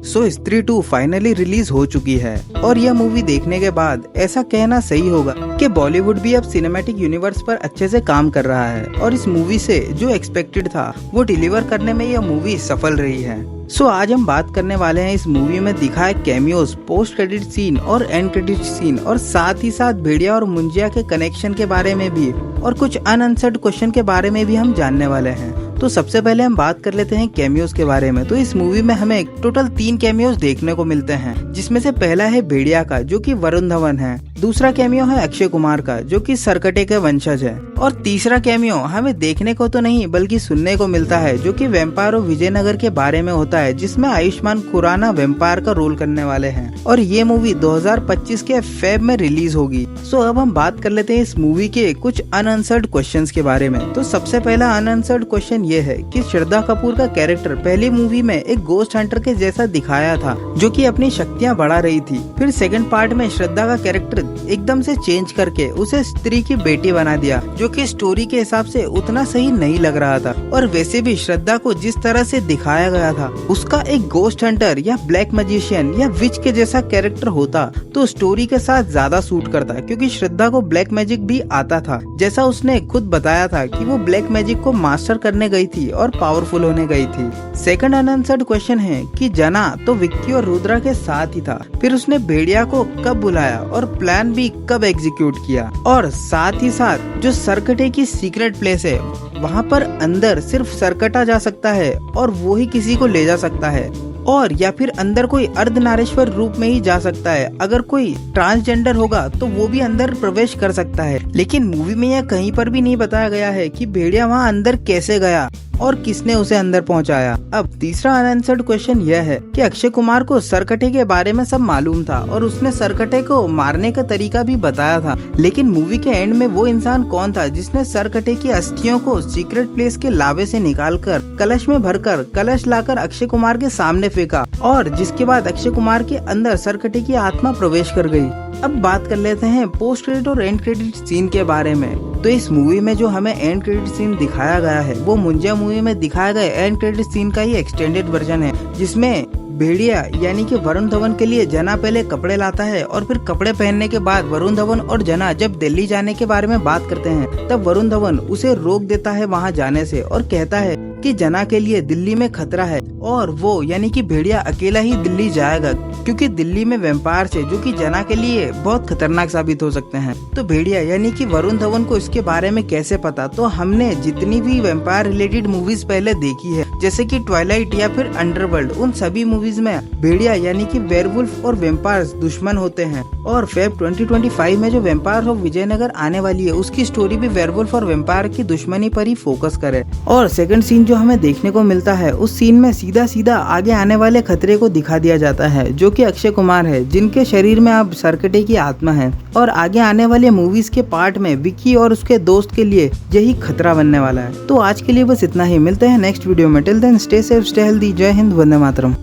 सो स्त्री 2 finally release हो चुकी है और यह मूवी देखने के बाद ऐसा कहना सही होगा कि बॉलीवुड भी अब सिनेमैटिक यूनिवर्स पर अच्छे से काम कर रहा है और इस मूवी से जो एक्सपेक्टेड था वो डिलीवर करने में यह मूवी सफल रही है। सो आज हम बात करने वाले हैं इस मूवी में दिखाए कैमियोज, पोस्ट क्रेडिट सीन और एंड क्रेडिट सीन और साथ ही साथ भेड़िया और मुंजिया के कनेक्शन के बारे में भी और कुछ अनआंसर्ड क्वेश्चन के बारे में भी हम जानने वाले हैं। तो सबसे पहले हम बात कर लेते हैं कैमियोज के बारे में। तो इस मूवी में हमें टोटल 3 कैमियोज देखने को मिलते हैं, जिसमें से पहला है भेड़िया का जो कि वरुण धवन है, दूसरा कैमियो है अक्षय कुमार का जो कि सरकटे के वंशज है और तीसरा कैमियो हमें देखने को तो नहीं बल्कि सुनने को मिलता है जो कि वेम्पायर विजयनगर के बारे में होता है, जिसमें आयुष्मान खुराना वेम्पायर का रोल करने वाले हैं और ये मूवी 2025 के फेब में रिलीज होगी। सो अब हम बात कर लेते हैं इस मूवी के कुछ अनआंसर्ड क्वेश्चंस के बारे में। तो सबसे पहला अनआंसर्ड क्वेश्चन ये है कि श्रद्धा कपूर का कैरेक्टर पहली मूवी में एक गोस्ट हंटर के जैसा दिखाया था जो कि अपनी शक्तियां बढ़ा रही थी। फिर सेकंड पार्ट में श्रद्धा का कैरेक्टर एकदम से चेंज करके उसे स्त्री की बेटी बना दिया जो कि स्टोरी के हिसाब से उतना सही नहीं लग रहा था। और वैसे भी श्रद्धा को जिस तरह से दिखाया गया था उसका एक गोस्ट हंटर या ब्लैक मैजिशियन या विच के जैसा कैरेक्टर होता तो स्टोरी के साथ ज्यादा सूट करता, क्योंकि श्रद्धा को ब्लैक मैजिक भी आता था, जैसा उसने खुद बताया था कि वो ब्लैक मैजिक को मास्टर करने गई थी और पावरफुल होने गई थी। सेकंड अनआंसर्ड क्वेश्चन है कि जना तो विक्की और रुद्रा के साथ ही था, फिर उसने भेड़िया को कब बुलाया और प्लान भी कब एग्जीक्यूट किया, और साथ ही साथ जो सरकटे की सीक्रेट प्लेस है वहाँ पर अंदर सिर्फ सरकटा जा सकता है और वो ही किसी को ले जा सकता है, और या फिर अंदर कोई अर्धनारेश्वर रूप में ही जा सकता है। अगर कोई ट्रांसजेंडर होगा तो वो भी अंदर प्रवेश कर सकता है, लेकिन मूवी में यह कहीं पर भी नहीं बताया गया है कि भेड़िया वहाँ अंदर कैसे गया और किसने उसे अंदर पहुंचाया। अब तीसरा अनआंसर्ड क्वेश्चन यह है कि अक्षय कुमार को सरकटे के बारे में सब मालूम था और उसने सरकटे को मारने का तरीका भी बताया था, लेकिन मूवी के एंड में वो इंसान कौन था जिसने सरकटे की अस्थियों को सीक्रेट प्लेस के लावे से निकालकर कलश में भरकर कलश लाकर अक्षय कुमार के सामने फेंका और जिसके बाद अक्षय कुमार के अंदर सरकटे की आत्मा प्रवेश कर गई। अब बात कर लेते हैं पोस्ट क्रेडिट और एंड क्रेडिट सीन के बारे में। तो इस मूवी में जो हमें एंड क्रेडिट सीन दिखाया गया है वो मुंजिया मूवी में दिखाया गया एंड क्रेडिट सीन का ही एक्सटेंडेड वर्जन है, जिसमें भेड़िया यानी कि वरुण धवन के लिए जना पहले कपड़े लाता है और फिर कपड़े पहनने के बाद वरुण धवन और जना जब दिल्ली जाने के बारे में बात करते हैं तब वरुण धवन उसे रोक देता है वहां जाने से और कहता है कि जना के लिए दिल्ली में खतरा है और वो यानी कि भेड़िया अकेला ही दिल्ली जाएगा क्योंकि दिल्ली में वेम्पायर से जो कि जना के लिए बहुत खतरनाक साबित हो सकते हैं। तो भेड़िया यानी कि वरुण धवन को इसके बारे में कैसे पता? तो हमने जितनी भी वेम्पायर रिलेटेड मूवीज पहले देखी है जैसे कि ट्वाइलाइट या फिर अंडरवर्ल्ड, उन सभी मूवीज में भेड़िया यानी कि वेयरवुल्फ और वेम्पायर्स दुश्मन होते हैं और फेब 2025 में जो वेम्पायर ऑफ विजयनगर आने वाली है उसकी स्टोरी भी वेयरवुल्फ और वेम्पायर की दुश्मनी पर ही फोकस करे। और सेकंड सीन जो हमें देखने को मिलता है उस सीन में सीधा सीधा आगे आने वाले खतरे को दिखा दिया जाता है जो कि अक्षय कुमार है, जिनके शरीर में अब सरकटे की आत्मा है और आगे आने वाले मूवीज के पार्ट में विक्की और उसके दोस्त के लिए यही खतरा बनने वाला है। तो आज के लिए बस इतना ही, मिलते हैं नेक्स्ट वीडियो में। Till then stay safe, stay healthy, जय हिंद, वंदे मातरम।